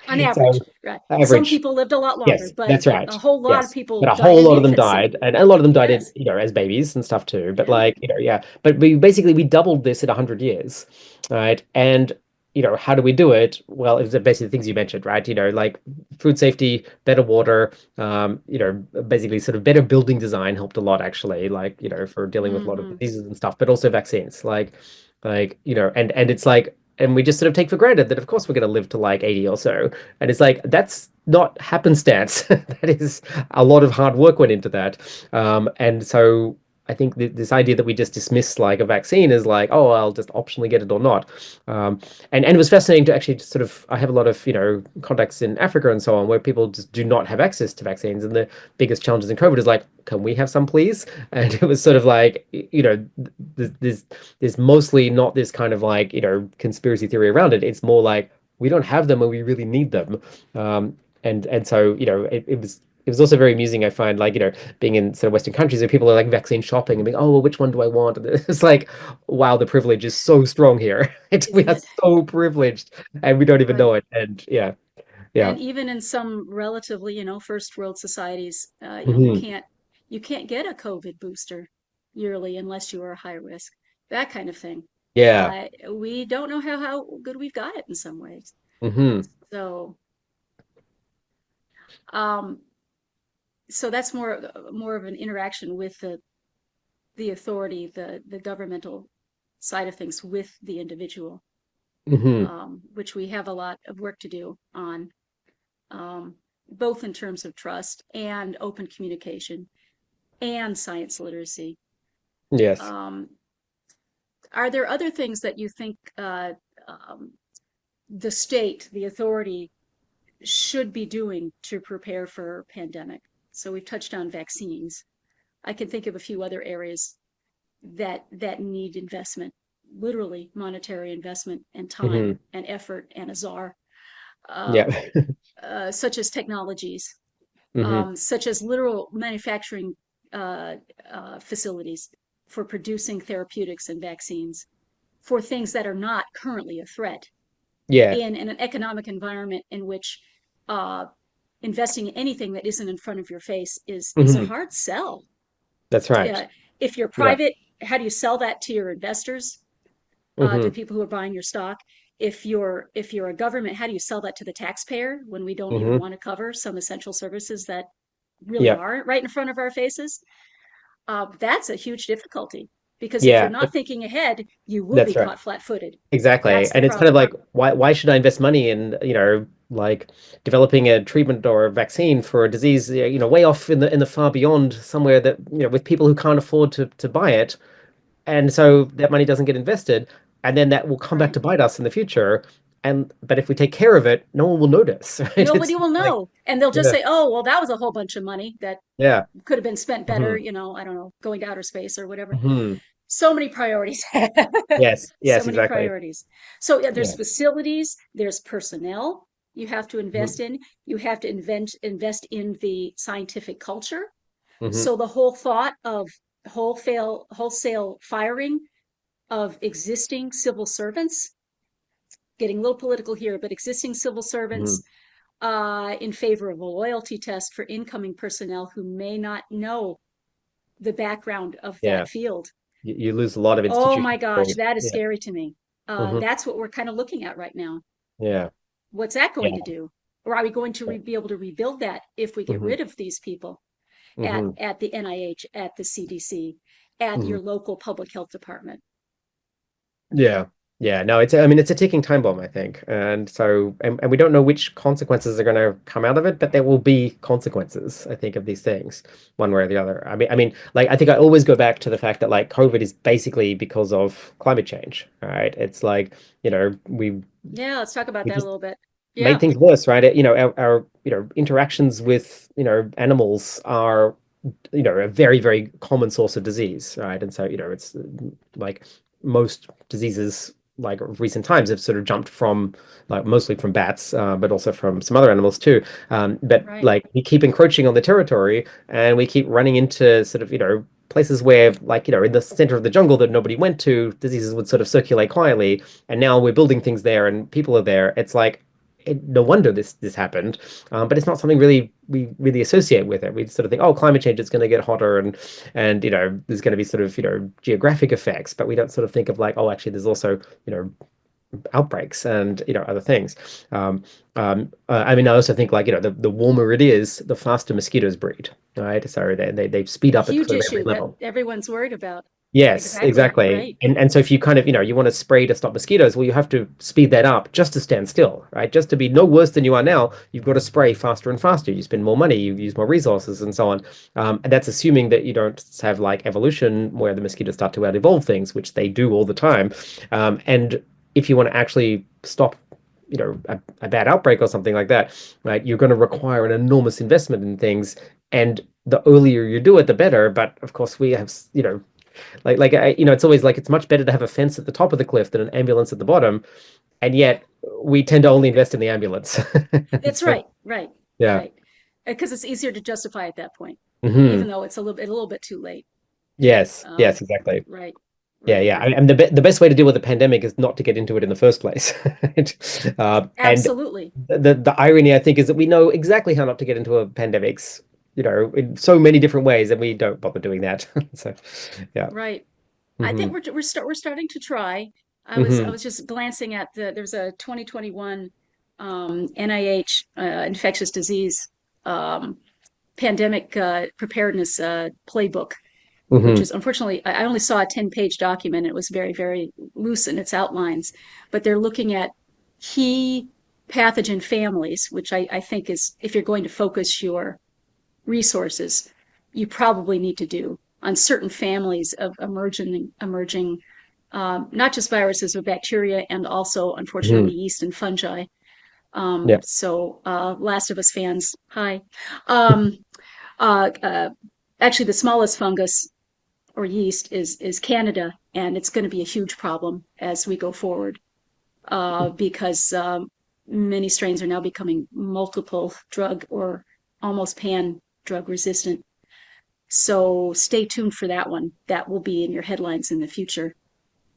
on So average, right? Some average. people lived a lot longer, Yes, but that's right. a whole lot of Yes. But people a died whole in lot of them infancy. died, and a lot of them died Yes. as babies and stuff too. But, Yeah. like, yeah. But we doubled this in 100 years, right? And, how do we do it? Well, it's basically the things you mentioned, right? Like food safety, better water, basically sort of better building design helped a lot, actually, like, for dealing with a lot of Hmm. diseases and stuff, but also vaccines. And it's like, and we just sort of take for granted that, of course, we're going to live to like 80 or so. And it's like, that's not happenstance. That is a lot of hard work went into that. And so I think this idea that we just dismiss like a vaccine is like, oh, I'll just optionally get it or not. Um, and it was fascinating to actually just sort of, I have a lot of, contacts in Africa and so on, where people just do not have access to vaccines. And the biggest challenges in COVID is like, can we have some, please? And it was sort of like, there's mostly not this kind of like, conspiracy theory around it. It's more like we don't have them and we really need them. And so, it was it was also very amusing, I find, like, being in sort of Western countries where people are like vaccine shopping and being, oh, well, which one do I want? And it's like, wow, the privilege is so strong here. We isn't are it? so privileged and we don't even know Right. it. And yeah, yeah. And even in some relatively, first world societies, Hmm. you can't get a COVID booster yearly unless you are high risk, that kind of thing. Yeah. We don't know how good we've got it in some ways. Hmm. So, um, so that's more of an interaction with the authority, the governmental side of things with the individual, Hmm. which we have a lot of work to do on, um, both in terms of trust and open communication and science literacy. Yes. Um, are there other things that you think um, the state, the authority, should be doing to prepare for pandemic? So we've touched on vaccines. I can think of a few other areas that need investment, literally monetary investment and time Hmm. and effort and a czar, Yeah. um, such as technologies, Hmm. such as literal manufacturing uh, facilities for producing therapeutics and vaccines for things that are not currently a threat Yeah. in an economic environment in which uh, investing in anything that isn't in front of your face is a Hmm. hard sell. That's right. Uh, if you're Yeah. private, how do you sell that to your investors, to Hmm. people who are buying your stock? If you're a government, how do you sell that to the taxpayer when we don't even Hmm. want to cover some essential services that really Yeah. are right in front of our faces? That's a huge difficulty because if you're Yeah. not thinking ahead, you will be That's right. caught flat-footed. Exactly. That's the And it's kind of problem. like, why should I invest money in, like developing a treatment or a vaccine for a disease, way off in the far beyond somewhere that, with people who can't afford to buy it. And so that money doesn't get invested, and then that will come back Right. to bite us in the future. And but if we take care of it, no one will notice, right? Nobody It's will like, know. And they'll just yeah. say, oh, well, that was a whole bunch of money that Yeah. could have been spent better, Hmm. I don't know, going to outer space or whatever. Hmm. So many priorities. Yes. So Yes, many exactly. priorities. So yeah, there's Yeah. facilities, there's personnel you have to Hmm. invest in. You have to invest in the scientific culture. Hmm. So the whole thought of wholesale firing of existing civil servants, getting a little political here, but existing civil servants, Hmm. in favor of a loyalty test for incoming personnel who may not know the background of Yeah. that field. You lose a lot of Oh institutional my gosh, support. that is Yeah. scary to me. Hmm. That's what we're kind of looking at right now. Yeah. What's that going to Yeah. do? Or are we going to be able to rebuild that if we get Hmm. rid of these people Hmm. at the NIH, at the CDC, at Hmm. your local public health department? Yeah. Yeah. No, I mean, it's a ticking time bomb, I think. And so, and we don't know which consequences are going to come out of it, but there will be consequences, I think, of these things, one way or the other. I mean, like, I think I always go back to the fact that like COVID is basically because of climate change, right? It's like, Yeah, let's talk about we that a just little bit. made Yeah, things worse, right? Our interactions with, animals are, a very, very common source of disease, right? And so, it's like most diseases like of recent times have sort of jumped from like mostly from bats, but also from some other animals too. But right. like we keep encroaching on the territory and we keep running into sort of, places where like, in the center of the jungle that nobody went to, diseases would sort of circulate quietly. And now we're building things there and people are there. It's like, no wonder this happened, but it's not something really we really associate with it. We sort of think, oh, climate change is going to get hotter, and there's going to be sort of geographic effects, but we don't sort of think of like, oh, actually, there's also outbreaks and other things. Um, I mean, I also think like the warmer it is, the faster mosquitoes breed, right? So they speed A up at huge sort of every issue that level. everyone's worried about. Yes, Exactly, exactly. right. And so if you kind of, you want to spray to stop mosquitoes, well, you have to speed that up just to stand still, right? Just to be no worse than you are now, you've got to spray faster and faster. You spend more money, you use more resources, and so on. And that's assuming that you don't have like evolution where the mosquitoes start to out-evolve things, which they do all the time. And if you want to actually stop, a bad outbreak or something like that, right, you're going to require an enormous investment in things. And the earlier you do it, the better. But of course, we have, it's always like it's much better to have a fence at the top of the cliff than an ambulance at the bottom, and yet we tend to only invest in the ambulance. That's So right, right, yeah. right. because it's easier to justify at that point, even Hmm. though it's a little bit too late. Yes, Um, yes, exactly. right, Yeah, right. yeah. I mean, the best way to deal with a pandemic is not to get into it in the first place. And Absolutely. the irony, I think, is that we know exactly how not to get into a pandemics, in so many different ways, and we don't bother doing that. So, yeah. Right. I Hmm. think we're starting to try. I Hmm. was just glancing at there's a 2021 NIH infectious disease um, pandemic preparedness playbook, which Hmm. is unfortunately I only saw a 10-page document. It was very, very loose in its outlines, but they're looking at key pathogen families, which I think is if you're going to focus your resources, you probably need to do on certain families of emerging not just viruses but bacteria and also unfortunately Hmm. yeast and fungi. Yeah. Last of Us fans, hi. Um, uh, uh, Actually, the smallest fungus or yeast is Canada, and it's going to be a huge problem as we go forward because many strains are now becoming multiple drug or almost pan drug resistant. So stay tuned for that one. That will be in your headlines in the future.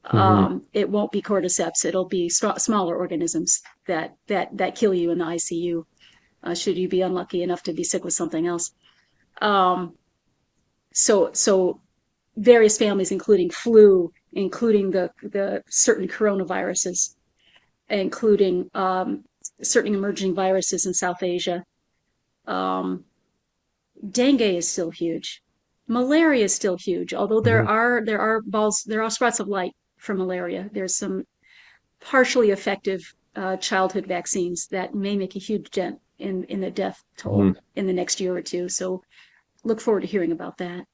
Hmm. It won't be cordyceps. It'll be smaller organisms that kill you in the ICU. Should you be unlucky enough to be sick with something else. Um, so various families, including flu, including the certain coronaviruses, including certain emerging viruses in South Asia. Um, Dengue is still huge. Malaria is still huge, although Hmm. there are spots of light for malaria. There's some partially effective childhood vaccines that may make a huge dent in the death toll Hmm. in the next year or two. So look forward to hearing about that.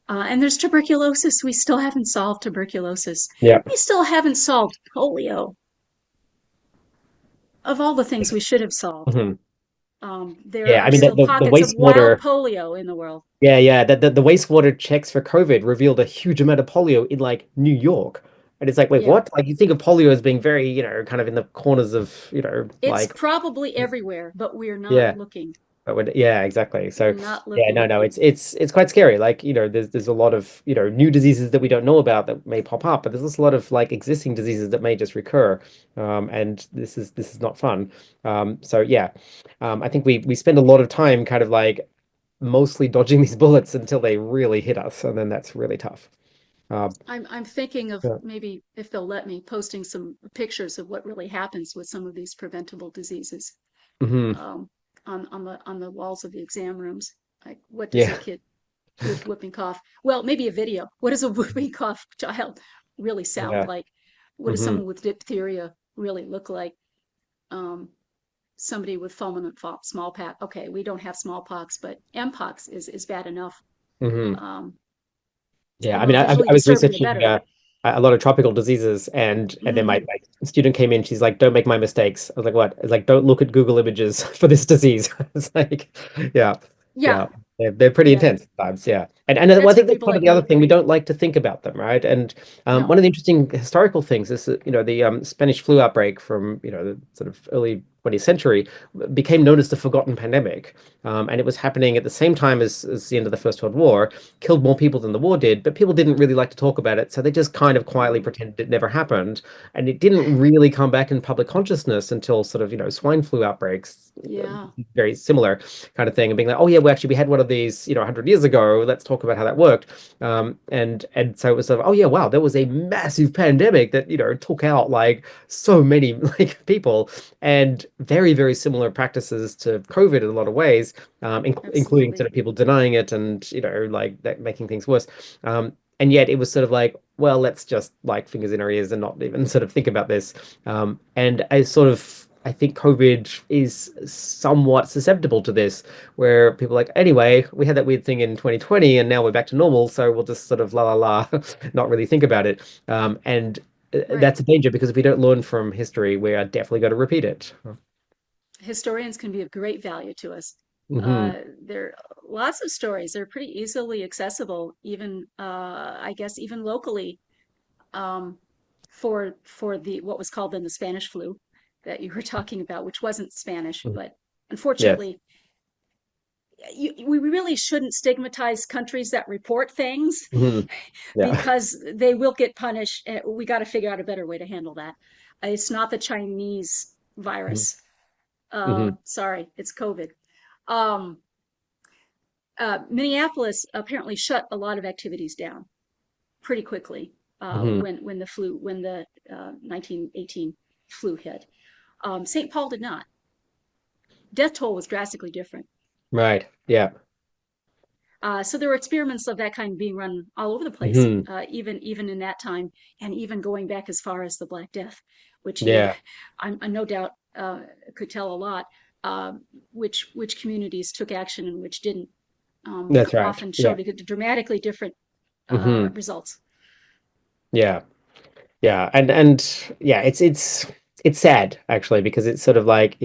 And there's tuberculosis. We still haven't solved tuberculosis. Yeah. We still haven't solved polio. Of all the things we should have solved, Hmm. there Yeah. I are mean, still the pockets of wild wastewater. polio in the world. Yeah, yeah. The wastewater checks for COVID revealed a huge amount of polio in like New York. And it's like, wait, Yeah, what? Like you think of polio as being very, kind of in the corners of, it's like, probably everywhere, but we're not yeah. looking. Yeah, exactly. We're So not yeah, no, looking. no, it's quite scary. Like, there's a lot of, new diseases that we don't know about that may pop up, but there's also a lot of like existing diseases that may just recur. And this is not fun. So yeah. I think we spend a lot of time kind of like mostly dodging these bullets until they really hit us, and then that's really tough. Um, I'm thinking of yeah. maybe if they'll let me posting some pictures of what really happens with some of these preventable diseases Hmm. um, on the walls of the exam rooms. Like, what does a Yeah. kid with whooping cough? Well, maybe a video. What does a whooping cough child really sound Yeah. like? What does Hmm. someone with diphtheria really look like? Um, Somebody with fulminant smallpox. Okay, we don't have smallpox, but mpox is bad enough. Hmm. Um, Yeah, the I more mean, visually I was disturbing, the researching better. a lot of tropical diseases, and then my student came in. She's like, "Don't make my mistakes." I was like, "What?" It's like, "Don't look at Google images for this disease." It's like, yeah, Yeah, yeah, they're pretty yeah. intense sometimes. Yeah, and well, I That's for think that's people part of like the other me. thing. We don't like to think about them, right? And No. one of the interesting historical things is that, the Spanish flu outbreak from the sort of early 20th century became known as the forgotten pandemic, and it was happening at the same time as the end of the First World War, killed more people than the war did, but people didn't really like to talk about it, so they just kind of quietly Mm, pretended it never happened. And it didn't really come back in public consciousness until sort of, swine flu outbreaks, yeah. very similar kind of thing, and being like, oh yeah, we had one of these, 100 years ago. Let's talk about how that worked. And so it was sort of, oh yeah, wow, there was a massive pandemic that, took out like so many like people, and very, very similar practices to COVID in a lot of ways, including Absolutely. sort of people denying it and like that making things worse. And yet it was sort of like, well, let's just like fingers in our ears and not even sort of think about this. And I think COVID is somewhat susceptible to this, where people are like, anyway, we had that weird thing in 2020 and now we're back to normal, so we'll just sort of la la la, not really think about it. And Right. that's a danger, because if we don't learn from history, we are definitely going to repeat it. Historians can be of great value to us. Hmm. There are lots of stories. They're pretty easily accessible, even I guess even locally, um, for the what was called then the Spanish flu that you were talking about, which wasn't Spanish, but Yes. unfortunately we really shouldn't stigmatize countries that report things Hmm. Yeah. because they will get punished. We got to figure out a better way to handle that. It's not the Chinese virus. Hmm. Sorry, it's COVID. Um, Minneapolis apparently shut a lot of activities down pretty quickly Hmm. when the 1918 flu hit. St. Paul did not. Death toll was drastically different. Right. Yeah. So there were experiments of that kind being run all over the place, Hmm. even in that time, and even going back as far as the Black Death, which Yeah. I'm no doubt could tell a lot. Uh, which communities took action and which didn't. That's right. Often Yeah. showed dramatically different Hmm. results. Yeah. Yeah. And yeah, it's sad actually because it's sort of like,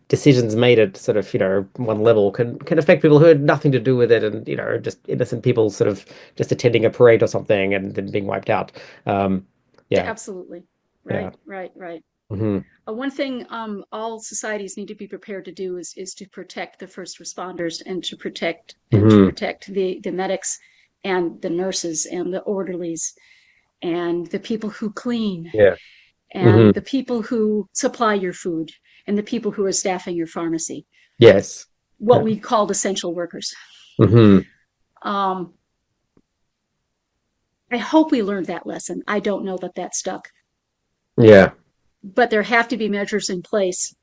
decisions made at sort of, one level can affect people who had nothing to do with it and, just innocent people sort of just attending a parade or something and then being wiped out. Um, yeah. Absolutely. Yeah. Right, right, right. Hmm. One thing all societies need to be prepared to do is to protect the first responders and to Hmm. protect the medics and the nurses and the orderlies and the people who clean Yeah. Hmm. and the people who supply your food and the people who are staffing your pharmacy, Yes. what Yeah. we called essential workers. Hmm. Um, I hope we learned that lesson. I don't know that that stuck, Yeah. but there have to be measures in place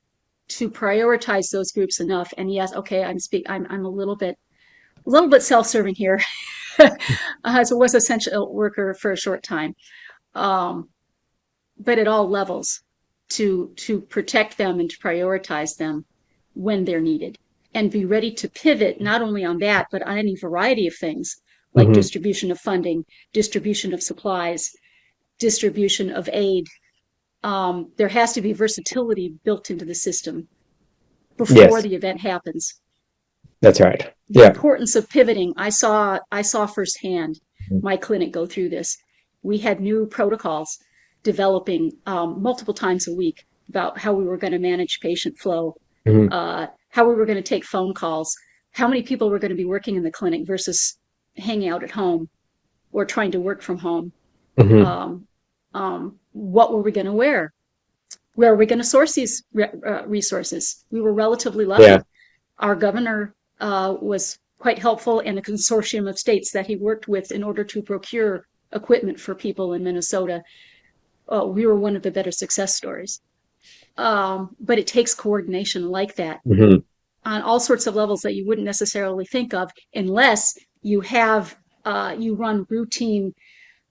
to prioritize those groups enough. And yes, okay, I'm a little bit self-serving here. As was essential worker for a short time, um, but at all levels to protect them and to prioritize them when they're needed and be ready to pivot not only on that but on any variety of things like Hmm. distribution of funding, distribution of supplies, distribution of aid. There has to be versatility built into the system before Yes. the event happens. That's right. The Yeah. importance of pivoting, I saw firsthand my clinic go through this. We had new protocols developing multiple times a week about how we were going to manage patient flow, Hmm. how we were going to take phone calls, how many people were going to be working in the clinic versus hanging out at home or trying to work from home. Hmm. Um, what were we going to wear? Where are we going to source these resources? We were relatively Yeah. lucky. Our governor was quite helpful, and a consortium of states that he worked with in order to procure equipment for people in Minnesota. We were one of the better success stories. But it takes coordination like that Hmm. on all sorts of levels that you wouldn't necessarily think of unless you have you run routine,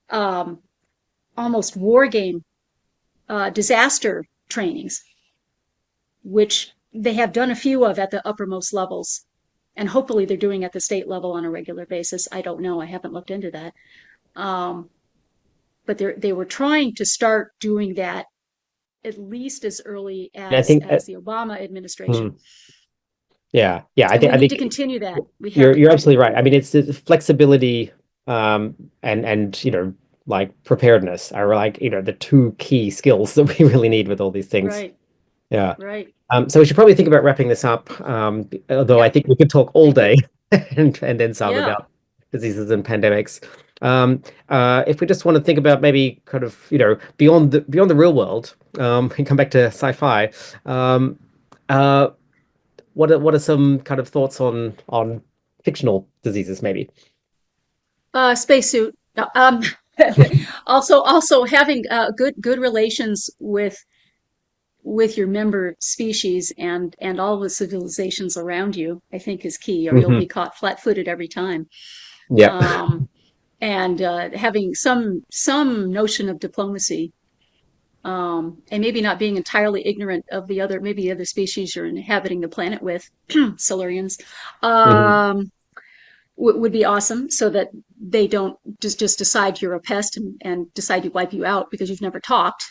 um, almost war game disaster trainings, which they have done a few of at the uppermost levels. And hopefully they're doing at the state level on a regular basis. I don't know. I haven't looked into that. Um, but they were trying to start doing that at least as early I think as the Obama administration. mm, yeah, yeah. I And think we I need think to continue that. We have you're to you're continue absolutely right. that. I mean, it's the flexibility and like preparedness are like the two key skills that we really need with all these things. Right, Yeah. right. So we should probably think about wrapping this up. Although I Yep. think we could talk all Thank you. day and then some Yeah. about diseases and pandemics. Um, if we just want to think about maybe kind of, beyond the real world, and come back to sci-fi. Um, uh, what are some kind of thoughts on fictional diseases, maybe? Spacesuit. Also having good relations with your member species and all the civilizations around you, I think is key, or you'll Hmm. be caught flat-footed every time. Yeah. Um, and having some notion of diplomacy, and maybe not being entirely ignorant of maybe the other species you're inhabiting the planet with, Silurians, Hmm. um, would be awesome, so that they don't just decide you're a pest and decide to wipe you out because you've never talked.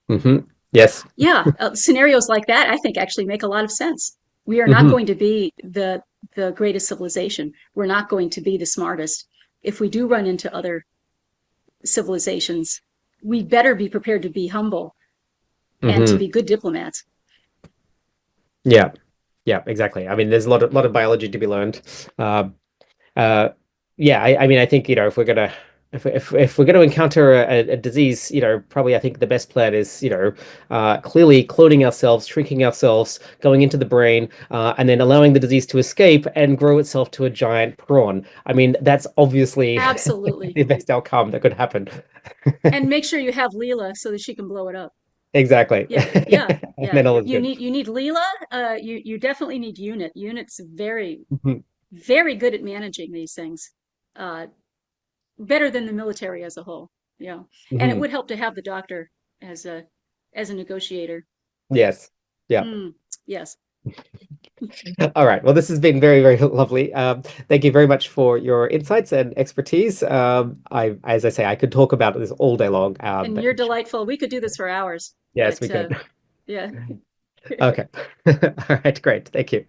Hmm. Yes. Yeah, scenarios like that I think actually make a lot of sense. We are not Hmm. going to be the greatest civilization. We're not going to be the smartest. If we do run into other civilizations, we better be prepared to be humble and to Hmm. be good diplomats. Yeah. Yeah, exactly. I mean, there's a lot of biology to be learned. Um, Uh, yeah, I mean, I think, if we're gonna if we're gonna encounter a disease, probably I think the best plan is, clearly cloning ourselves, shrinking ourselves, going into the brain, and then allowing the disease to escape and grow itself to a giant prawn. I mean, that's obviously Absolutely. the best outcome that could happen. And make sure you have Leela so that she can blow it up. Exactly. Yeah, yeah, And yeah. then all is You good. need Leela. You definitely need Unit. Unit's very, Mhm. very good at managing these things. Uh, Better than the military as a whole. Yeah. And it Mhm. would help to have the doctor as a negotiator. Yes. Yeah. Mm, yes. All right. Well, this has been very, very lovely. Thank you very much for your insights and expertise. As I say, I could talk about this all day long. And But you're delightful. We could do this for hours, yes, we but could. yeah. Okay. All right. Great. Thank you.